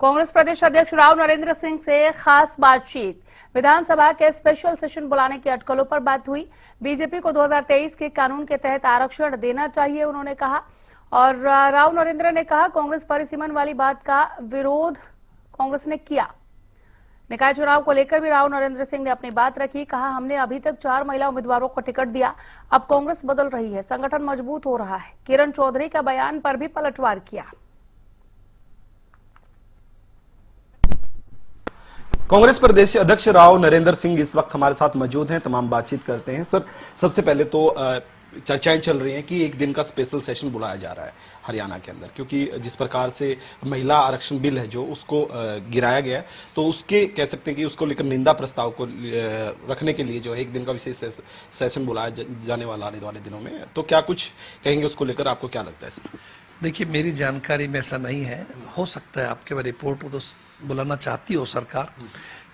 कांग्रेस प्रदेश अध्यक्ष राव नरेंद्र सिंह से खास बातचीत। विधानसभा के स्पेशल सेशन बुलाने की अटकलों पर बात हुई। बीजेपी को 2023 के कानून के तहत आरक्षण देना चाहिए, उन्होंने कहा। और राव नरेंद्र ने कहा, कांग्रेस परिसीमन वाली बात का विरोध कांग्रेस ने किया। निकाय चुनाव को लेकर भी राव नरेंद्र सिंह ने अपनी बात रखी। कहा, हमने अभी तक 4 महिला उम्मीदवारों को टिकट दिया, अब कांग्रेस बदल रही है, संगठन मजबूत हो रहा है। किरण चौधरी का बयान पर भी पलटवार किया। कांग्रेस प्रदेश अध्यक्ष राव नरेंद्र सिंह इस वक्त हमारे साथ मौजूद हैं। तमाम बातचीत करते हैं। सर, सबसे पहले तो चर्चाएं चल रही हैं कि एक दिन का स्पेशल सेशन बुलाया जा रहा है हरियाणा के अंदर, क्योंकि जिस प्रकार से महिला आरक्षण बिल है जो उसको गिराया गया, तो उसके कह सकते हैं कि उसको लेकर निंदा प्रस्ताव को रखने के लिए जो है एक दिन का विशेष सेशन बुलाया जाने वाला आने वाले दिनों में, तो क्या कुछ कहेंगे उसको लेकर? आपको क्या लगता है सर? देखिए, मेरी जानकारी में ऐसा नहीं है, हो सकता है आपके रिपोर्ट को तो बुलाना चाहती हो सरकार,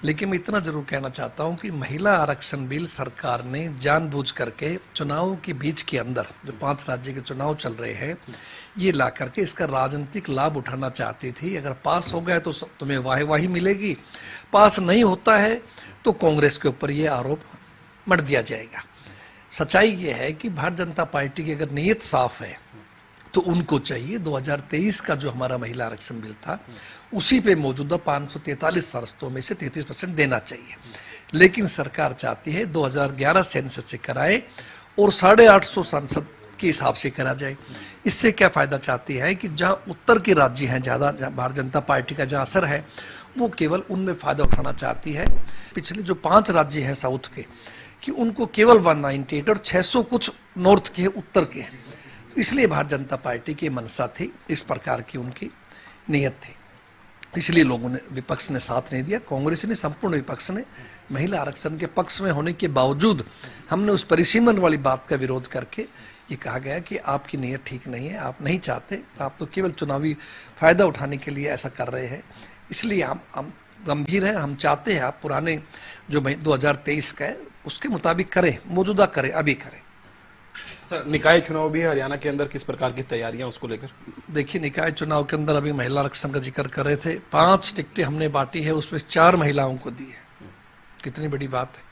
लेकिन मैं इतना जरूर कहना चाहता हूं कि महिला आरक्षण बिल सरकार ने जानबूझ करके चुनाव के बीच के अंदर जो 5 राज्य के चुनाव चल रहे हैं ये ला करके इसका राजनीतिक लाभ उठाना चाहती थी। अगर पास हो गया तो तुम्हें वाही मिलेगी, पास नहीं होता है तो कांग्रेस के ऊपर ये आरोप मढ़ दिया जाएगा। सच्चाई ये है कि भारतीय जनता पार्टी की अगर नीयत साफ है तो उनको चाहिए 2023 का जो हमारा महिला आरक्षण बिल था उसी पे मौजूदा 543 सरस्तों में से 33% देना चाहिए। लेकिन सरकार चाहती है 2011 सेंसस से कराए और 850 सांसद के हिसाब से करा जाए। इससे क्या फायदा चाहती है कि जहां उत्तर के राज्य हैं ज्यादा, भारतीय जनता पार्टी का जहां असर है वो केवल उनमें फायदा उठाना चाहती है। पिछले जो 5 राज्य हैं साउथ के कि उनको केवल 198 और 600 कुछ नॉर्थ के उत्तर के, इसलिए भारतीय जनता पार्टी की मंशा थी, इस प्रकार की उनकी नीयत थी, इसलिए लोगों ने, विपक्ष ने साथ नहीं दिया। कांग्रेस ने, संपूर्ण विपक्ष ने महिला आरक्षण के पक्ष में होने के बावजूद हमने उस परिसीमन वाली बात का विरोध करके ये कहा गया कि आपकी नीयत ठीक नहीं है, आप नहीं चाहते, आप तो केवल चुनावी फायदा उठाने के लिए ऐसा कर रहे हैं। इसलिए हम गंभीर हैं, हम चाहते हैं आप पुराने जो 2023 का है उसके मुताबिक करें, मौजूदा करें, अभी करें। सर, निकाय चुनाव भी हरियाणा के अंदर, किस प्रकार की तैयारियां उसको लेकर? देखिए, निकाय चुनाव के अंदर अभी महिला आरक्षण का जिक्र कर रहे थे, 5 टिकटें हमने बांटी है, उसमें 4 महिलाओं को दी है। कितनी बड़ी बात है।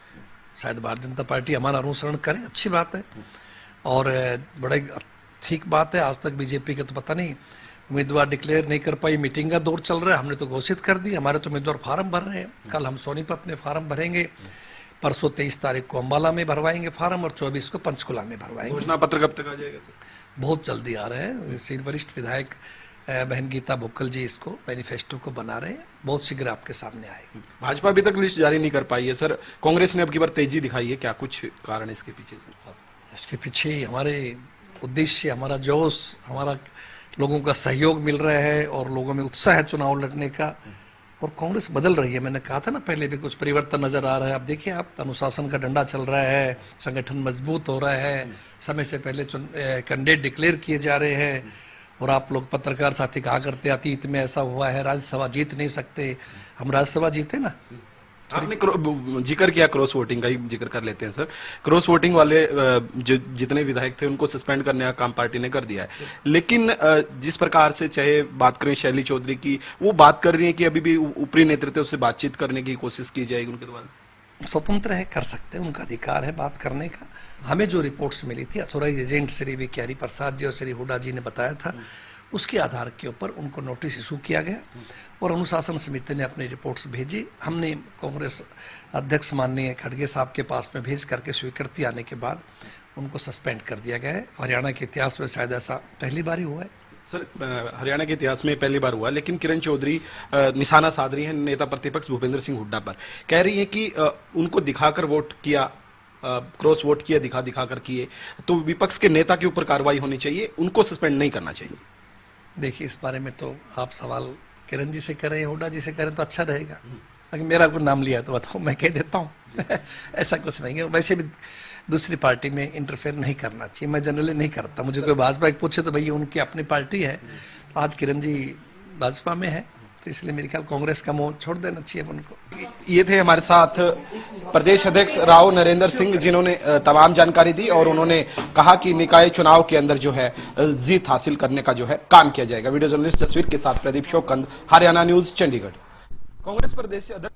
शायद भारतीय जनता पार्टी हमारा अनुसरण करे, अच्छी बात है और बड़े ठीक बात है। आज तक बीजेपी के तो पता नहीं उम्मीदवार डिक्लेयर नहीं कर पाई, मीटिंग का दौर चल रहा है, हमने तो घोषित कर दी। हमारे तो उम्मीदवार फार्म भर रहे हैं, कल हम सोनीपत में फार्म भरेंगे, परसों 23 तारीख को अम्बाला में भरवाएंगे फार्म और 24 को पंचकुला में भरवाएंगे। घोषणा पत्र कब तक आ जाएगा सर? बहुत जल्दी आ रहे हैं। वरिष्ठ विधायक बहन गीता भुक्कल जी इसको मैनिफेस्टो को बना रहे हैं, बहुत शीघ्र आपके सामने आएगी। भाजपा अभी तक लिस्ट जारी नहीं कर पाई है सर, कांग्रेस ने अब की बार तेजी दिखाई है, क्या कुछ कारण है इसके पीछे सर? इसके पीछे हमारे उद्देश्य, हमारा जोश, हमारा लोगों का सहयोग मिल रहा है और लोगों में उत्साह है चुनाव लड़ने का और कांग्रेस बदल रही है। मैंने कहा था ना पहले भी, कुछ परिवर्तन नजर आ रहा है। अब देखिए आप, अनुशासन का डंडा चल रहा है, संगठन मजबूत हो रहा है, समय से पहले कैंडिडेट डिक्लेयर किए जा रहे हैं। और आप लोग पत्रकार साथी कहा करते अतीत में ऐसा हुआ है, राज्यसभा जीत नहीं सकते, हम राज्यसभा जीते ना। आपने जिक्र किया क्रॉस वोटिंग का ही जिक्र कर लेते हैं सर। क्रॉस वोटिंग वाले जो जितने विधायक थे उनको सस्पेंड करने का काम पार्टी ने कर दिया है, लेकिन जिस प्रकार से चाहे बात करें शैली चौधरी की, वो बात कर रही है कि अभी भी ऊपरी नेतृत्व से बातचीत करने की कोशिश की जाएगी उनके द्वारा। स्वतंत्र है, कर सकते हैं, उनका अधिकार है बात करने का। हमें जो रिपोर्ट्स मिली थी अथोराइज एजेंट श्री वी के हरि प्रसाद जी और श्री हुडा जी ने बताया था, उसके आधार के ऊपर उनको नोटिस इशू किया गया और अनुशासन समिति ने अपनी रिपोर्ट्स भेजी। हमने कांग्रेस अध्यक्ष माननीय खड़गे साहब के पास में भेज करके स्वीकृति आने के बाद उनको सस्पेंड कर दिया गया है। हरियाणा के इतिहास में शायद ऐसा पहली बार ही हुआ है सर। हरियाणा के इतिहास में पहली बार हुआ, लेकिन किरण चौधरी निशाना साध रही है नेता प्रतिपक्ष भूपेंद्र सिंह हुड्डा पर, कह रही है कि उनको दिखाकर वोट किया, क्रॉस वोट किया, दिखा कर किए, तो विपक्ष के नेता के ऊपर कार्रवाई होनी चाहिए, उनको सस्पेंड नहीं करना चाहिए। देखिए, इस बारे में तो आप सवाल किरण जी से करें, हुड्डा जी से करें तो अच्छा रहेगा। अगर मेरा कोई नाम लिया तो बताओ, मैं कह देता हूँ ऐसा कुछ नहीं है। वैसे भी दूसरी पार्टी में इंटरफेयर नहीं करना चाहिए, मैं जनरली नहीं करता। मुझे कोई भाजपा पूछे तो भैया उनकी अपनी पार्टी है। आज किरण जी भाजपा में है, तो इसलिए मेरे ख्याल कांग्रेस का मुंह छोड़ देना चाहिए उनको। ये थे हमारे साथ प्रदेश अध्यक्ष राव नरेंद्र सिंह, जिन्होंने तमाम जानकारी दी और उन्होंने कहा कि निकाय चुनाव के अंदर जो है जीत हासिल करने का जो है काम किया जाएगा। वीडियो जर्नलिस्ट जसवीर के साथ प्रदीप शोकंद, हरियाणा न्यूज, चंडीगढ़। कांग्रेस प्रदेश अध्यक्ष